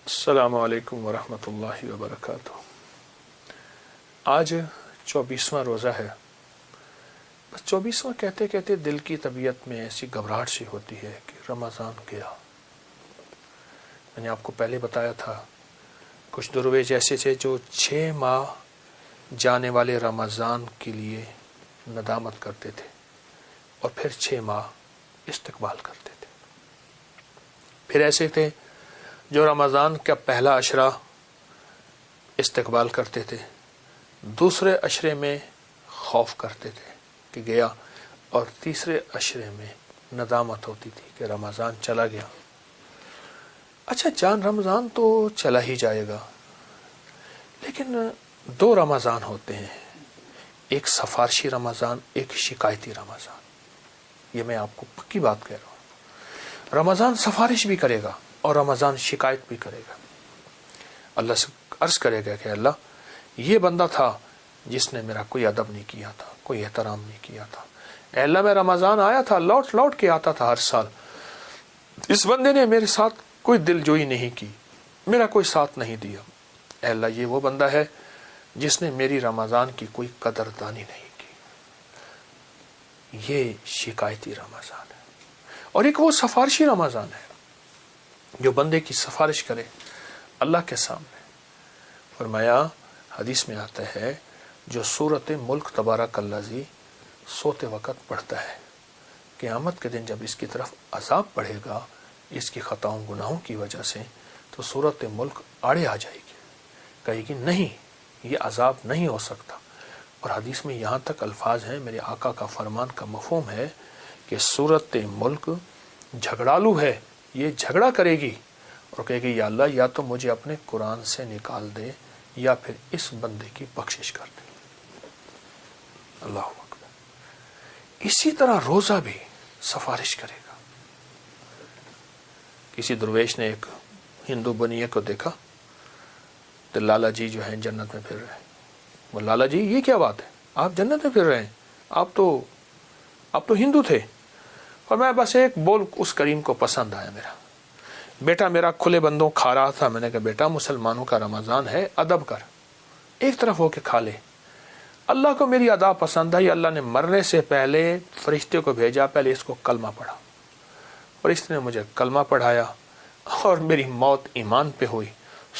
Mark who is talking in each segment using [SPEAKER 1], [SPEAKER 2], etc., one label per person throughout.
[SPEAKER 1] السلام علیکم ورحمۃ اللہ وبرکاتہ۔ آج 24واں روزہ ہے۔ بس 24واں کہتے کہتے دل کی طبیعت میں ایسی گھبراہٹ سی ہوتی ہے کہ رمضان گیا۔ میں نے آپ کو پہلے بتایا تھا کچھ درویش ایسے تھے جو 6 ماہ جانے والے رمضان کے لیے ندامت کرتے تھے اور پھر 6 ماہ استقبال کرتے تھے۔ پھر ایسے تھے جو رمضان کا پہلا عشرہ استقبال کرتے تھے، دوسرے عشرے میں خوف کرتے تھے کہ گیا، اور تیسرے عشرے میں ندامت ہوتی تھی کہ رمضان چلا گیا۔ اچھا جان رمضان تو چلا ہی جائے گا، لیکن 2 رمضان ہوتے ہیں، ایک سفارشی رمضان، ایک شکایتی رمضان۔ یہ میں آپ کو پکی بات کہہ رہا ہوں، رمضان سفارش بھی کرے گا اور رمضان شکایت بھی کرے گا۔ اللہ سے عرض کرے گا کہ اللہ یہ بندہ تھا جس نے میرا کوئی ادب نہیں کیا تھا، کوئی احترام نہیں کیا تھا۔ اے اللہ میں رمضان آیا تھا، لوٹ لوٹ کے آتا تھا ہر سال، اس بندے نے میرے ساتھ کوئی دل جوئی نہیں کی، میرا کوئی ساتھ نہیں دیا۔ اے اللہ یہ وہ بندہ ہے جس نے میری رمضان کی کوئی قدردانی نہیں کی۔ یہ شکایتی رمضان ہے۔ اور ایک وہ سفارشی رمضان ہے جو بندے کی سفارش کرے اللہ کے سامنے۔ فرمایا حدیث میں آتا ہے جو سورۃ ملک تبارک الذی سوتے وقت پڑھتا ہے، قیامت کے دن جب اس کی طرف عذاب پڑھے گا اس کی خطاؤں گناہوں کی وجہ سے، تو سورۃ ملک آڑے آ جائے گی، کہے گی نہیں یہ عذاب نہیں ہو سکتا۔ اور حدیث میں یہاں تک الفاظ ہیں، میرے آقا کا فرمان کا مفہوم ہے کہ سورۃ ملک جھگڑالو ہے، یہ جھگڑا کرے گی اور کہے گی یا اللہ یا تو مجھے اپنے قرآن سے نکال دے یا پھر اس بندے کی بخشش کر دے۔ اللہ اکبر۔ اسی طرح روزہ بھی سفارش کرے گا۔ کسی درویش نے ایک ہندو بنیے کو دیکھا تو لالا جی جو ہیں جنت میں پھر رہے ہیں۔ وہ لالا جی یہ کیا بات ہے، آپ جنت میں پھر رہے ہیں، آپ تو ہندو تھے۔ اور میں بس ایک بول اس کریم کو پسند آیا، میرا بیٹا میرا کھلے بندوں کھا رہا تھا، میں نے کہا بیٹا مسلمانوں کا رمضان ہے، ادب کر، ایک طرف ہو کے کھا لے۔ اللہ کو میری ادا پسند آئی، اللہ نے مرنے سے پہلے فرشتے کو بھیجا، پہلے اس کو کلمہ پڑھا، اور اس نے مجھے کلمہ پڑھایا اور میری موت ایمان پہ ہوئی۔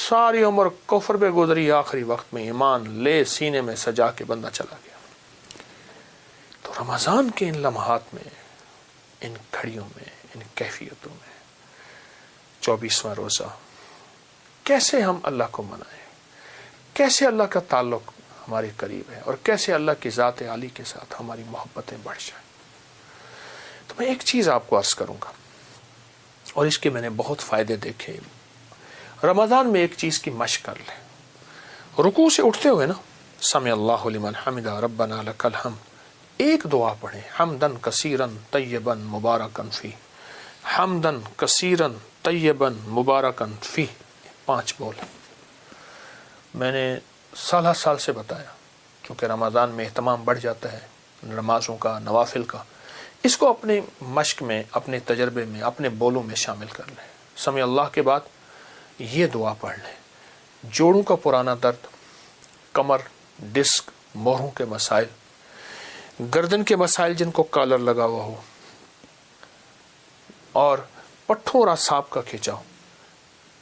[SPEAKER 1] ساری عمر کفر پہ گزری، آخری وقت میں ایمان لے سینے میں سجا کے بندہ چلا گیا۔ تو رمضان کے ان لمحات میں، ان گھڑیوں میں، ان کیفیتوں میں 24واں روزہ کیسے ہم اللہ کو منائیں، کیسے اللہ کا تعلق ہمارے قریب ہے، اور کیسے اللہ کی ذات عالی کے ساتھ ہماری محبتیں بڑھ جائیں۔ تو میں ایک چیز آپ کو عرض کروں گا، اور اس کے میں نے بہت فائدے دیکھے۔ رمضان میں ایک چیز کی مشق کر لیں، رکوع سے اٹھتے ہوئے نا سمع اللہ لمن حمدہ ربنا لک الحمد، ایک دعا پڑھیں، حمدن کثیرن طیبن مبارکن فی، حمدن کثیرن طیبن مبارکن فی، 5 بول۔ میں نے سال سے بتایا، کیونکہ رمضان میں اہتمام بڑھ جاتا ہے نمازوں کا، نوافل کا، اس کو اپنے مشق میں، اپنے تجربے میں، اپنے بولوں میں شامل کر لیں۔ سمع اللہ کے بعد یہ دعا پڑھ لیں، جوڑوں کا پرانا درد، کمر، ڈسک، مہروں کے مسائل، گردن کے مسائل جن کو کالر لگا ہوا ہو، اور پٹھوں اور اعصاب کا کھینچاؤ۔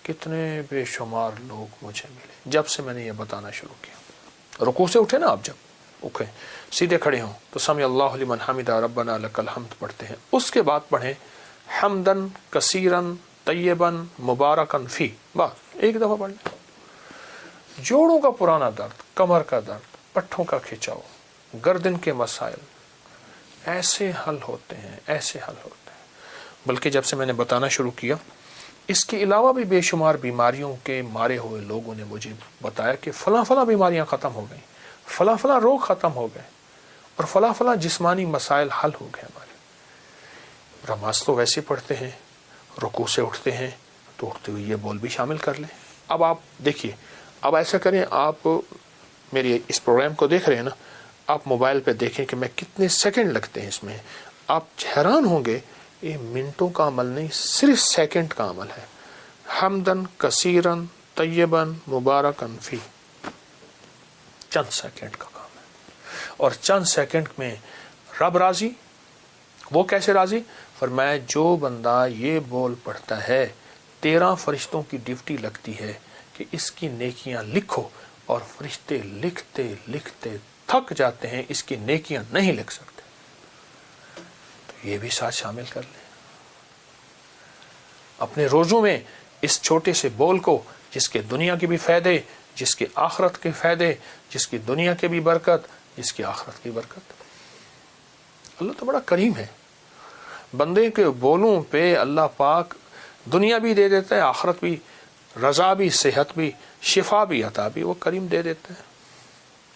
[SPEAKER 1] کتنے بے شمار لوگ مجھے ملے جب سے میں نے یہ بتانا شروع کیا۔ رکوع سے اٹھے نا آپ، جب اٹھیں سیدھے کھڑے ہوں تو سمع اللہ لمن حمدہ ربنا لک الحمد پڑھتے ہیں، اس کے بعد پڑھیں حمدن کثیرن طیبن مبارکن فی، بس ایک دفعہ پڑھ لیں۔ جوڑوں کا پرانا درد، کمر کا درد، پٹھوں کا کھینچاؤ، گردن کے مسائل ایسے حل ہوتے ہیں، ایسے حل ہوتے ہیں۔ بلکہ جب سے میں نے بتانا شروع کیا، اس کے علاوہ بھی بے شمار بیماریوں کے مارے ہوئے لوگوں نے مجھے بتایا کہ فلاں فلاں بیماریاں ختم ہو گئیں، فلاں فلاں روگ ختم ہو گئے، اور فلاں فلاں جسمانی مسائل حل ہو گئے ہمارے۔ نماز تو ویسے پڑھتے ہیں، رکوع سے اٹھتے ہیں تو اٹھتے ہوئے یہ بول بھی شامل کر لیں۔ اب آپ دیکھیے، اب ایسا کریں، آپ میری اس پروگرام کو دیکھ رہے ہیں نا، آپ موبائل پہ دیکھیں کہ میں کتنے سیکنڈ لگتے ہیں اس میں، آپ حیران ہوں گے، یہ منٹوں کا عمل نہیں، صرف سیکنڈ کا عمل ہے۔ حمدن کثیرن طیبن مبارکن فی، چند سیکنڈ کا کام ہے، اور چند سیکنڈ میں رب راضی۔ وہ کیسے راضی؟ فرمایا جو بندہ یہ بول پڑھتا ہے 13 فرشتوں کی ڈیوٹی لگتی ہے کہ اس کی نیکیاں لکھو، اور فرشتے لکھتے لکھتے تھک جاتے ہیں، اس کی نیکیاں نہیں لکھ سکتے۔ تو یہ بھی ساتھ شامل کر لیں اپنے روزوں میں، اس چھوٹے سے بول کو، جس کے دنیا کے بھی فائدے، جس کے آخرت کے فائدے، جس کی دنیا کے بھی برکت، جس کی آخرت کی برکت۔ اللہ تو بڑا کریم ہے، بندے کے بولوں پہ اللہ پاک دنیا بھی دے دیتا ہے، آخرت بھی، رضا بھی، صحت بھی، شفا بھی، عطا بھی، وہ کریم دے دیتا ہے۔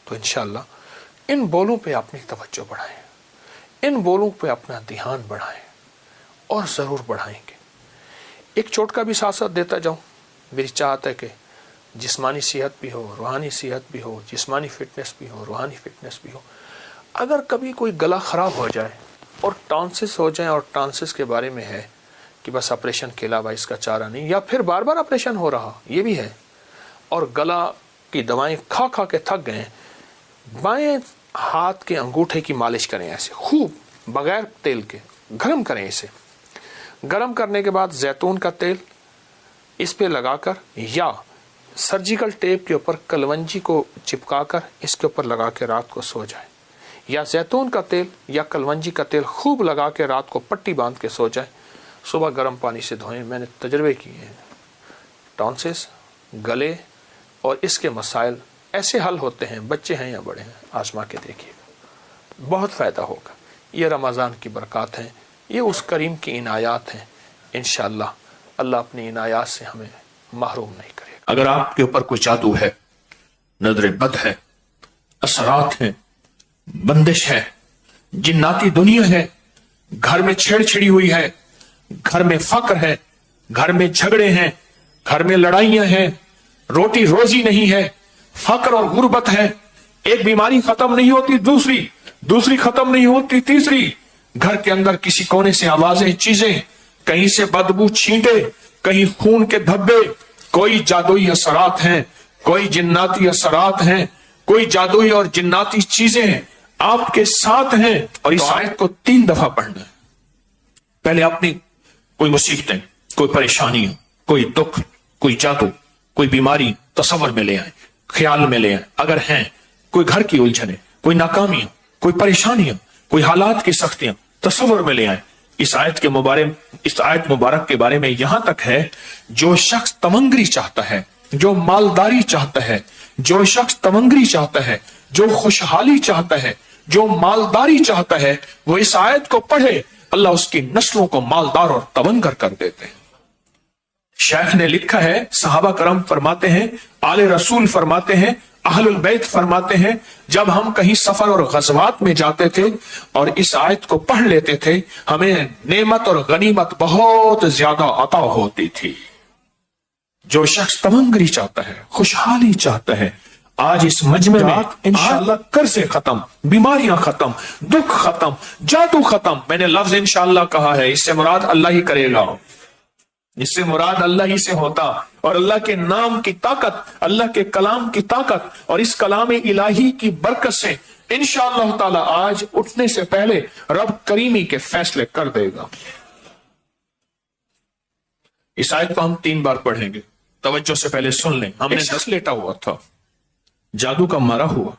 [SPEAKER 1] تو انشاءاللہ ان بولوں پہ اپنی توجہ بڑھائیں، ان بولوں پہ اپنا دھیان بڑھائیں، اور ضرور بڑھائیں گے۔ ایک چوٹکا بھی ساتھ ساتھ دیتا جاؤں، میری چاہت ہے کہ جسمانی صحت بھی ہو، روحانی صحت بھی ہو، جسمانی فٹنس بھی ہو، روحانی فٹنس بھی ہو۔ اگر کبھی کوئی گلا خراب ہو جائے اور ٹانسس ہو جائیں، اور ٹانسس کے بارے میں ہے کہ بس آپریشن کے علاوہ اس کا چارہ نہیں، یا پھر بار بار آپریشن ہو رہا، یہ بھی ہے، اور گلا کی دوائیں کھا کھا کے تھک گئے، بائیں ہاتھ کے انگوٹھے کی مالش کریں، ایسے خوب بغیر تیل کے گرم کریں، اسے گرم کرنے کے بعد زیتون کا تیل اس پہ لگا کر، یا سرجیکل ٹیپ کے اوپر کلونجی کو چپکا کر اس کے اوپر لگا کے رات کو سو جائیں، یا زیتون کا تیل یا کلونجی کا تیل خوب لگا کے رات کو پٹی باندھ کے سو جائیں، صبح گرم پانی سے دھوئیں۔ میں نے تجربے کیے ہیں، ٹانسس، گلے اور اس کے مسائل ایسے حل ہوتے ہیں، بچے ہیں یا بڑے ہیں، آزما کے دیکھیے گا، بہت فائدہ ہوگا۔ یہ رمضان کی برکات ہیں، یہ اس کریم کی عنایات ہیں، انشاءاللہ اللہ اپنی عنایات سے ہمیں محروم نہیں کرے گا۔ اگر آپ کے اوپر کوئی جادو ہے، نظر بد ہے، اثرات ہیں، بندش ہے، جناتی دنیا ہے، گھر میں چھیڑ چھڑی ہوئی ہے، گھر میں فقر ہے، گھر میں جھگڑے ہیں، گھر میں لڑائیاں ہیں، روٹی روزی نہیں ہے، فقر اور غربت ہے، ایک بیماری ختم نہیں ہوتی دوسری ختم نہیں ہوتی تیسری، گھر کے اندر کسی کونے سے آوازیں، چیزیں، کہیں سے بدبو چھینٹے، کہیں خون کے دھبے، کوئی جادوئی اثرات ہیں، کوئی جناتی اثرات ہیں، کوئی جادوئی اور جناتی چیزیں آپ کے ساتھ ہیں، اور اس آیت کو 3 دفعہ پڑھنا ہے۔ پہلے اپنی کوئی مصیبتیں، کوئی پریشانیاں، کوئی دکھ، کوئی جادو، کوئی بیماری تصور میں لے آئیں، خیال میں لے آئیں، اگر ہیں کوئی گھر کی الجھنیں، کوئی ناکامیاں، کوئی پریشانیاں، کوئی حالات کی سختیاں، تصور میں لے آئیں۔ اس آیت مبارک کے بارے میں یہاں تک ہے، جو شخص تمنگری چاہتا ہے، جو مالداری چاہتا ہے، جو شخص تمنگری چاہتا ہے، جو خوشحالی چاہتا ہے، جو مالداری چاہتا ہے، وہ اس آیت کو پڑھے، اللہ اس کی نسلوں کو مالدار اور تمنگر کر دیتے ہیں۔ شیخ نے لکھا ہے، صحابہ کرام فرماتے ہیں، آل رسول فرماتے ہیں، اہل البیت فرماتے ہیں، جب ہم کہیں سفر اور غزوات میں جاتے تھے اور اس آیت کو پڑھ لیتے تھے، ہمیں نعمت اور غنیمت بہت زیادہ عطا ہوتی تھی۔ جو شخص تمنگری چاہتا ہے، خوشحالی چاہتا ہے، آج اس مجمع میں انشاءاللہ قرضے ختم، بیماریاں ختم، دکھ ختم، جادو ختم۔ میں نے لفظ انشاءاللہ کہا ہے، اس سے مراد اللہ ہی کرے گا، اس سے مراد اللہ ہی سے ہوتا، اور اللہ کے نام کی طاقت، اللہ کے کلام کی طاقت اور اس کلام الہی کی برکت سے انشاءاللہ تعالی آج اٹھنے سے پہلے رب کریمی کے فیصلے کر دے گا۔ اس آیت کو ہم 3 بار پڑھیں گے، توجہ سے پہلے سن لیں۔ ہم نے 10 لیٹا ہوا تھا، جادو کا مارا ہوا،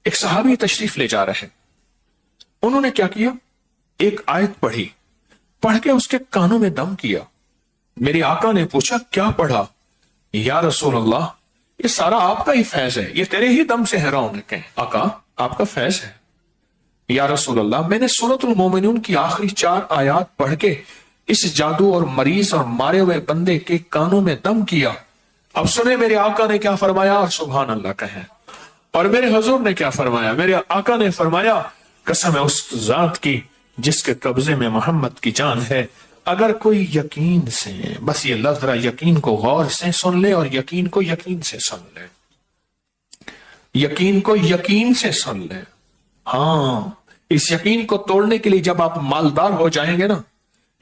[SPEAKER 1] ایک صحابی تشریف لے جا رہے، انہوں نے کیا کیا، ایک آیت پڑھی، پڑھ کے اس کے کانوں میں دم کیا۔ میرے آقا نے پوچھا کیا پڑھا؟ یا رسول اللہ یہ سارا آپ کا ہی فیض ہے، یہ تیرے ہی دم سے ہے۔ انہوں نے کہا آقا آپ کا فیض ہے۔ یا رسول اللہ میں نے سورۃ المومنون کی آخری 4 آیات پڑھ کے اس جادو اور مریض اور مارے ہوئے بندے کے کانوں میں دم کیا۔ اب سنیں میرے آقا نے کیا فرمایا، اور سبحان اللہ کہیں، اور میرے حضور نے کیا فرمایا۔ میرے آقا نے فرمایا قسم ہے اس ذات کی جس کے قبضے میں محمد کی جان ہے، اگر کوئی یقین سے، بس یہ لفظ ذرا یقین کو غور سے سن لے، اور یقین کو یقین سے سن لے، یقین کو یقین سے سن لے۔ ہاں اس یقین کو توڑنے کے لیے جب آپ مالدار ہو جائیں گے نا،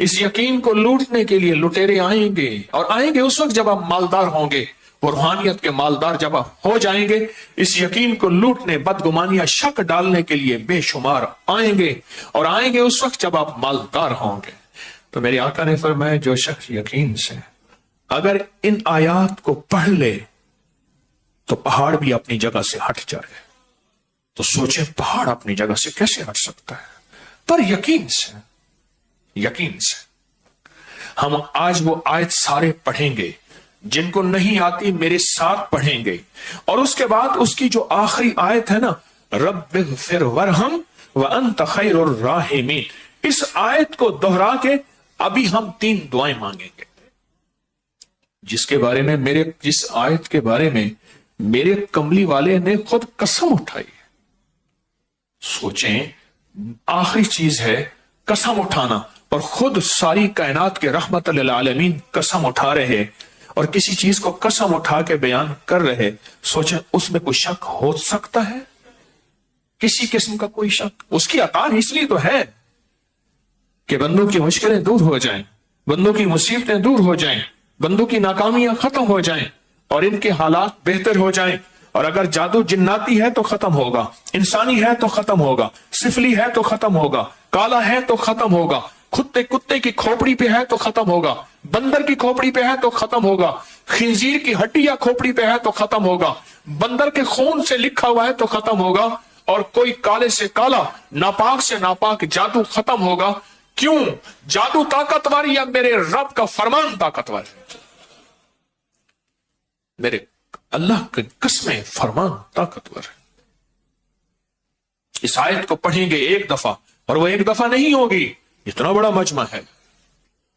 [SPEAKER 1] اس یقین کو لوٹنے کے لیے لٹیرے آئیں گے، اور آئیں گے اس وقت جب آپ مالدار ہوں گے، روحانیت کے مالدار جب آپ ہو جائیں گے، اس یقین کو لوٹنے، بدگمانیاں، شک ڈالنے کے لیے بے شمار آئیں گے، اور آئیں گے اس وقت جب آپ مالدار ہوں گے۔ تو میرے آقا نے فرمایا جو شخص یقین سے اگر ان آیات کو پڑھ لے تو پہاڑ بھی اپنی جگہ سے ہٹ جائے۔ تو سوچیں پہاڑ اپنی جگہ سے کیسے ہٹ سکتا ہے؟ پر یقین سے، یقین سے۔ ہم آج وہ آیت سارے پڑھیں گے، جن کو نہیں آتی میرے ساتھ پڑھیں گے، اور اس کے بعد اس کی جو آخری آیت ہے نا، رب اغفر ورحم وانت خیر الراحمین، اس آیت کو دہرا کے ابھی ہم 3 دعائیں مانگیں گے، جس آیت کے بارے میں میرے کملی والے نے خود قسم اٹھائی۔ سوچیں، آخری چیز ہے قسم اٹھانا، اور خود ساری کائنات کے رحمت للعالمین قسم اٹھا رہے، اور کسی چیز کو قسم اٹھا کے بیان کر رہے۔ سوچیں اس میں کوئی شک ہو سکتا ہے؟ کسی قسم کا کوئی شک؟ اس کی عطا اس لیے تو ہے کہ بندوں کی مشکلیں دور ہو جائیں، بندوں کی مصیبتیں دور ہو جائیں، بندوں کی ناکامیاں ختم ہو جائیں، اور ان کے حالات بہتر ہو جائیں۔ اور اگر جادو جناتی ہے تو ختم ہوگا، انسانی ہے تو ختم ہوگا، سفلی ہے تو ختم ہوگا، کالا ہے تو ختم ہوگا، کتے کی کھوپڑی پہ ہے تو ختم ہوگا، بندر کی کھوپڑی پہ ہے تو ختم ہوگا، خنزیر کی ہڈی یا کھوپڑی پہ ہے تو ختم ہوگا، بندر کے خون سے لکھا ہوا ہے تو ختم ہوگا، اور کوئی کالے سے کالا، ناپاک سے ناپاک جادو ختم ہوگا۔ کیوں؟ جادو طاقتور یا میرے رب کا فرمان طاقتور ہے؟ میرے اللہ کی قسمیں، فرمان طاقتور ہے۔ اس آیت کو پڑھیں گے ایک دفعہ، اور وہ ایک دفعہ نہیں ہوگی، اتنا بڑا مجمع ہے،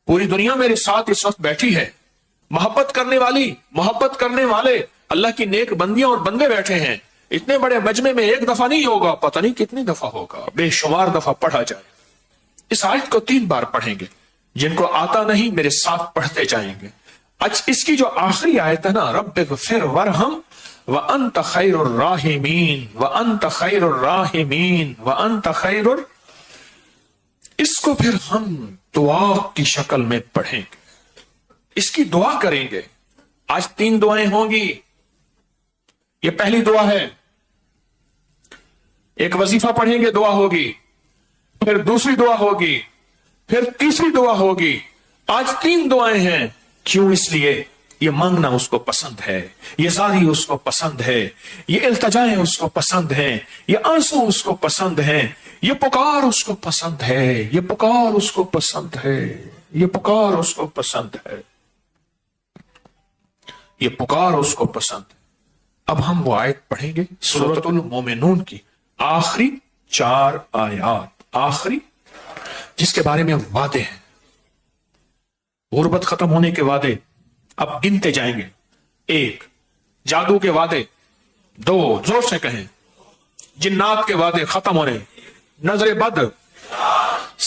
[SPEAKER 1] پوری دنیا میرے ساتھ اس وقت بیٹھی ہے، محبت کرنے والی، محبت کرنے والے، اللہ کی نیک بندیاں اور بندے بیٹھے ہیں۔ اتنے بڑے مجمع میں ایک دفعہ نہیں ہوگا، پتہ نہیں کتنی دفعہ ہوگا، بے شمار دفعہ پڑھا جائے۔ اس آیت کو 3 بار پڑھیں گے، جن کو آتا نہیں میرے ساتھ پڑھتے جائیں گے۔ اس کی جو آخری آیت ہے نا، رب اغفر ورحم وانت خیر الراحمین وانت خیر الراحمین وانت خیر اس کو پھر ہم دعا کی شکل میں پڑھیں گے، اس کی دعا کریں گے۔ آج 3 دعائیں ہوں گی۔ یہ پہلی دعا ہے، ایک وظیفہ پڑھیں گے، دعا ہوگی، پھر دوسری دعا ہوگی، پھر تیسری دعا ہوگی۔ آج 3 دعائیں ہیں۔ کیوں؟ اس لیے یہ مانگنا اس کو پسند ہے، یہ زاری اس کو پسند ہے، یہ التجائیں اس کو پسند ہیں، یہ آنسو اس کو پسند ہیں، یہ پکار اس کو پسند ہے، یہ پکار اس کو پسند ہے، یہ پکار اس کو پسند ہے، یہ پکار اس کو پسند ہے۔ اب ہم وہ آیت پڑھیں گے، سورۃ المومنون کی آخری 4 آیات، آخری، جس کے بارے میں وعدے ہیں، غربت ختم ہونے کے وعدے۔ اب گنتے جائیں گے، 1 جادو کے وعدے، 2 زور سے کہیں، جنات کے وعدے ختم ہونے، نظر بد،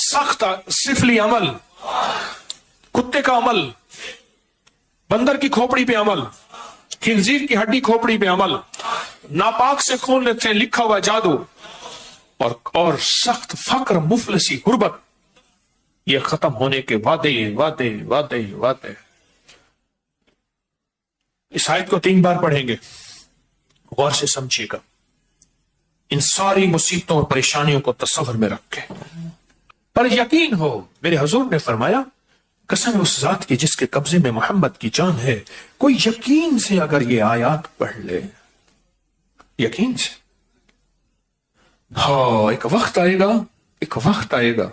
[SPEAKER 1] سخت سفلی عمل، کتے کا عمل، بندر کی کھوپڑی پہ عمل، خنزیر کی ہڈی کھوپڑی پہ عمل، ناپاک سے خون سے لکھا ہوا جادو، اور سخت فقر، مفلسی، غربت، یہ ختم ہونے کے وعدے وعدے وعدے وعدے۔ اس آیت کو 3 بار پڑھیں گے، غور سے سمجھیے گا، ان ساری مصیبتوں اور پریشانیوں کو تصور میں رکھ کے، پر یقین ہو، میرے حضور نے فرمایا قسم اس ذات کی جس کے قبضے میں محمد کی جان ہے، کوئی یقین سے اگر یہ آیات پڑھ لے، یقین سے، ہاں ایک وقت آئے گا، ایک وقت آئے گا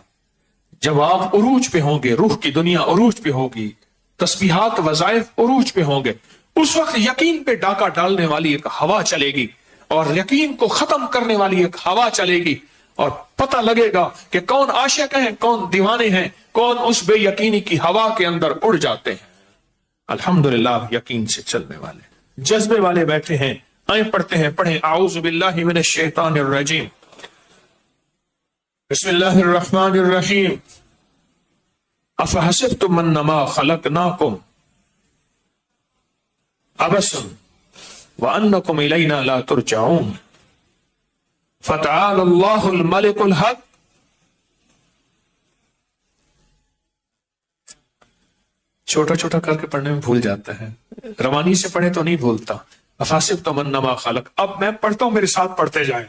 [SPEAKER 1] جب آپ عروج پہ ہوں گے، روح کی دنیا عروج پہ ہوگی، تسبیحات وظائف عروج پہ ہوں گے، اس وقت یقین پہ ڈاکہ ڈالنے والی ایک ہوا چلے گی، اور یقین کو ختم کرنے والی ایک ہوا چلے گی، اور پتہ لگے گا کہ کون عاشق ہیں، کون دیوانے ہیں، کون اس بے یقینی کی ہوا کے اندر اڑ جاتے ہیں۔ الحمدللہ یقین سے چلنے والے، جذبے والے بیٹھے ہیں، آئیں پڑھتے ہیں، پڑھیں اعوذ باللہ من الشیطان الرجیم، بسم اللہ الرحمن الرحیم، افحسبتم انما خلقناکم عبثا وانکم الینا لا ترجعون فتعالى اللہ الملک الحق چھوٹا چھوٹا کر کے پڑھنے میں بھول جاتا ہے، روانی سے پڑھے تو نہیں بھولتا۔ افحسبتم انما خلق، اب میں پڑھتا ہوں میرے ساتھ پڑھتے جائیں۔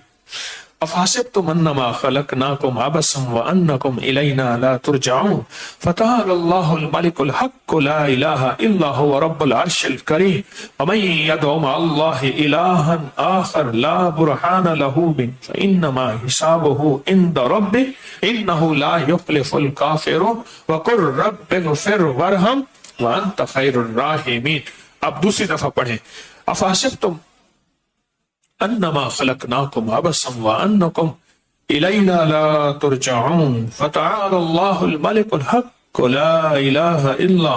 [SPEAKER 1] افحسبتم انما خلقناکم عبثا وانکم الینا لا ترجعون فتعالی اللہ الملک الحق لا الہ الا هو رب العرش الکریم ومن يدعو مع اللہ الہا آخر لا برہان له به فانما حسابه عند ربه انه لا يفلح الکافرون وقل رب اغفر وارحم وانت خیر الراحمین۔ اب دوسری دفعہ پڑھیں، افحسبتم انما خلقناکم عبثا وانکم الینا لا ترجعون فتعالی اللہ الملک الحق لا الہ الا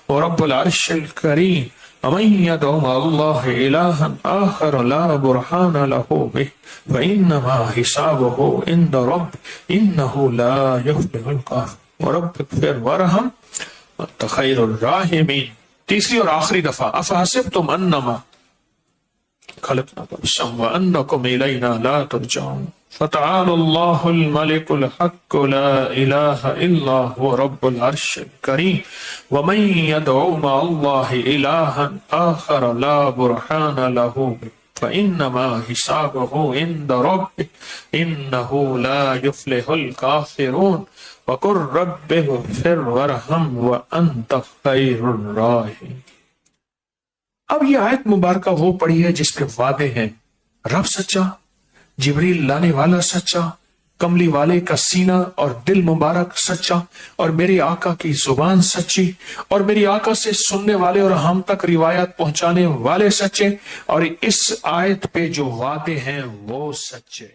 [SPEAKER 1] هو رب العرش الکریم ومن يدعو مع اللہ الہا آخر لا برہان له به فانما حسابه عند رب انه لا يفلح الکافرون ورب اغفر وارحم وانت خیر الراحمین۔ تیسری اور آخری دفعہ، افحسبتم انما خلقناکم وانکم الینا لا ترجعون فتعالی اللہ الملک الحق لا الہ الا هو رب العرش الکریم ومن يدعو مع اللہ الہا آخر لا برہان له فانما حسابه عند ربه انه لا يفلح الکافرون وقل رب اغفر وارحم وانت خیر الراحمین۔ اب یہ آیت مبارکہ وہ پڑھی ہے جس کے وعدے ہیں رب سچا، جبریل لانے والا سچا، کملی والے کا سینہ اور دل مبارک سچا، اور میرے آقا کی زبان سچی، اور میری آقا سے سننے والے اور ہم تک روایت پہنچانے والے سچے، اور اس آیت پہ جو وعدے ہیں وہ سچے۔